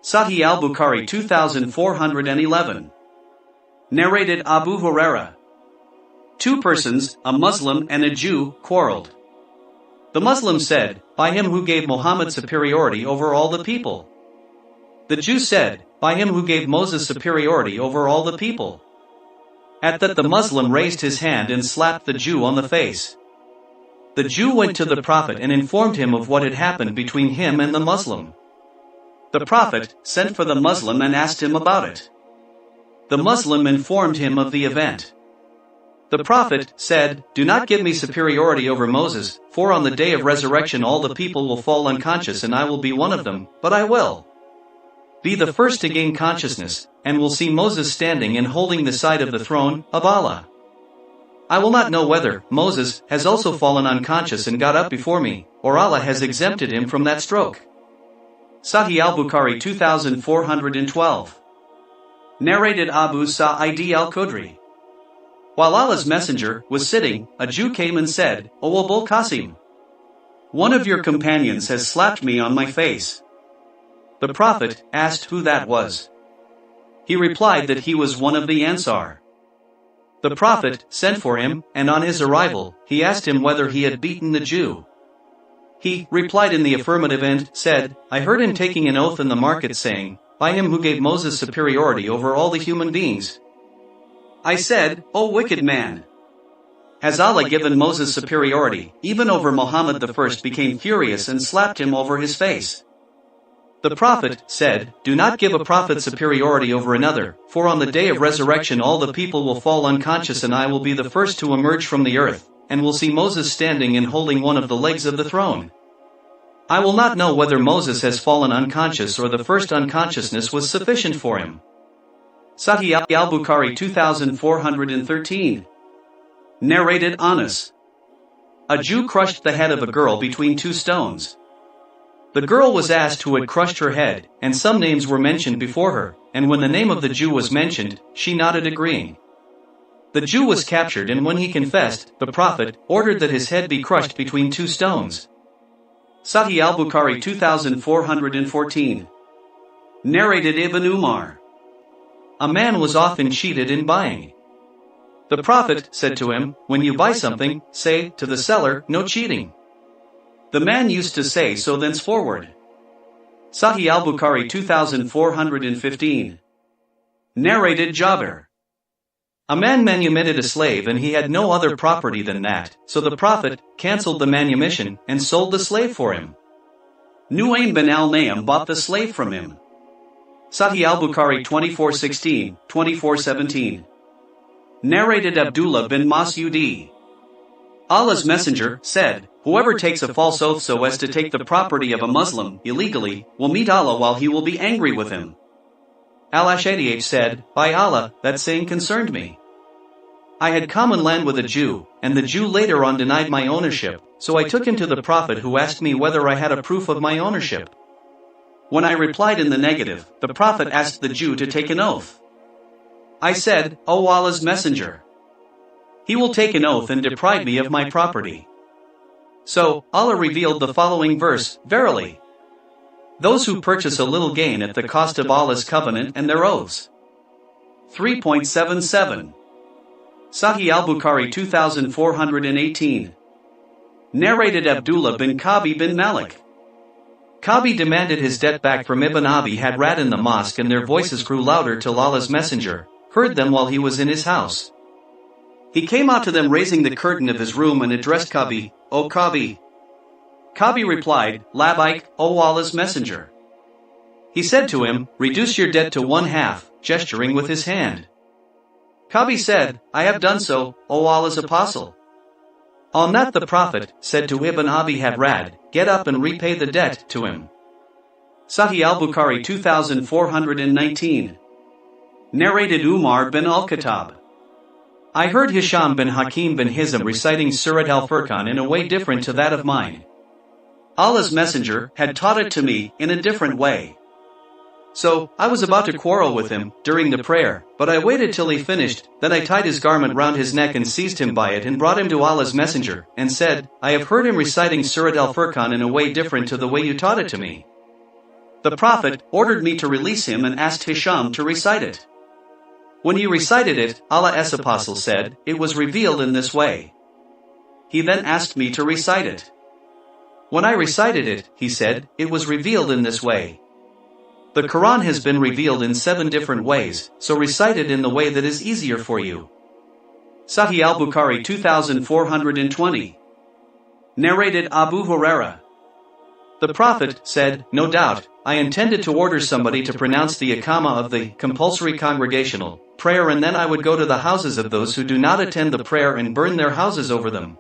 Sahih al-Bukhari 2411. Narrated Abu Huraira. Two persons, a Muslim and a Jew, quarreled. The Muslim said, "By him who gave Muhammad superiority over all the people." The Jew said, "By him who gave Moses superiority over all the people." At that the Muslim raised his hand and slapped the Jew on the face. The Jew went to the Prophet and informed him of what had happened between him and the Muslim. The Prophet sent for the Muslim and asked him about it. The Muslim informed him of the event. The Prophet said, "Do not give me superiority over Moses, for on the day of resurrection all the people will fall unconscious and I will be one of them, but I will be the first to gain consciousness, and will see Moses standing and holding the side of the throne of Allah. I will not know whether Moses has also fallen unconscious and got up before me, or Allah has exempted him from that stroke." Sahih al-Bukhari 2412. Narrated Abu Sa'id al-Khudri. While Allah's Messenger was sitting, a Jew came and said, "O Abul Qasim, one of your companions has slapped me on my face." The Prophet asked who that was. He replied that he was one of the Ansar. The Prophet sent for him, and on his arrival, he asked him whether he had beaten the Jew. He replied in the affirmative and said, "I heard him taking an oath in the market saying, 'By him who gave Moses superiority over all the human beings.' I said, 'O wicked man, has Allah given Moses superiority, even over Muhammad?' The first became furious and slapped him over his face. The Prophet said, "Do not give a prophet superiority over another, for on the day of resurrection all the people will fall unconscious and I will be the first to emerge from the earth, and will see Moses standing and holding one of the legs of the throne. I will not know whether Moses has fallen unconscious or the first unconsciousness was sufficient for him." Sahih al-Bukhari 2413. Narrated Anas. A Jew crushed the head of a girl between two stones. The girl was asked who had crushed her head, and some names were mentioned before her, and when the name of the Jew was mentioned, she nodded agreeing. The Jew was captured, and when he confessed, the Prophet ordered that his head be crushed between two stones. Sahih al-Bukhari 2414. Narrated Ibn Umar. A man was often cheated in buying. The Prophet said to him, "When you buy something, say to the seller, 'No cheating.'" The man used to say so thenceforward. Sahih al-Bukhari 2415. Narrated Jabir. A man manumitted a slave and he had no other property than that, so the Prophet cancelled the manumission and sold the slave for him. Nu'aym bin al-Naym bought the slave from him. Sahih al-Bukhari 2416, 2417. Narrated Abdullah bin Mas'ud. Allah's Messenger said, "Whoever takes a false oath so as to take the property of a Muslim illegally will meet Allah while he will be angry with him." Al-Ashadiyah said, "By Allah, that saying concerned me. I had common land with a Jew, and the Jew later on denied my ownership, so I took him to the Prophet who asked me whether I had a proof of my ownership. When I replied in the negative, the Prophet asked the Jew to take an oath. I said, 'O Allah's Messenger, he will take an oath and deprive me of my property.' So, Allah revealed the following verse, 'Verily, those who purchase a little gain at the cost of Allah's covenant and their oaths.' 3.77. Sahih al-Bukhari 2418. Narrated Abdullah bin Kabi bin Malik. Kabi demanded his debt back from Ibn Abi Hadrad in the mosque, and their voices grew louder till Allah's Messenger heard them while he was in his house. He came out to them raising the curtain of his room and addressed Kabi, "O Kabi." Kabi replied, "Labbaik, O Allah's Messenger." He said to him, "Reduce your debt to one half," gesturing with his hand. Kabi said, "I have done so, O Allah's Apostle." On that the Prophet said to Ibn Abi Hadrad, "Get up and repay the debt to him." Sahih al-Bukhari 2419. Narrated Umar bin al-Khattab. I heard Hisham bin Hakim bin Hizam reciting Surat al-Furqan in a way different to that of mine. Allah's Messenger had taught it to me in a different way. So, I was about to quarrel with him during the prayer, but I waited till he finished, then I tied his garment round his neck and seized him by it and brought him to Allah's Messenger, and said, "I have heard him reciting Surat al-Furqan in a way different to the way you taught it to me." The Prophet ordered me to release him and asked Hisham to recite it. When he recited it, Allah's Apostle said, "It was revealed in this way." He then asked me to recite it. When I recited it, he said, "It was revealed in this way." The Quran has been revealed in 7 different ways, so recite it in the way that is easier for you. Sahih al-Bukhari 2420. Narrated Abu Huraira. The Prophet said, "No doubt, I intended to order somebody to pronounce the Iqamah of the compulsory congregational prayer, and then I would go to the houses of those who do not attend the prayer and burn their houses over them."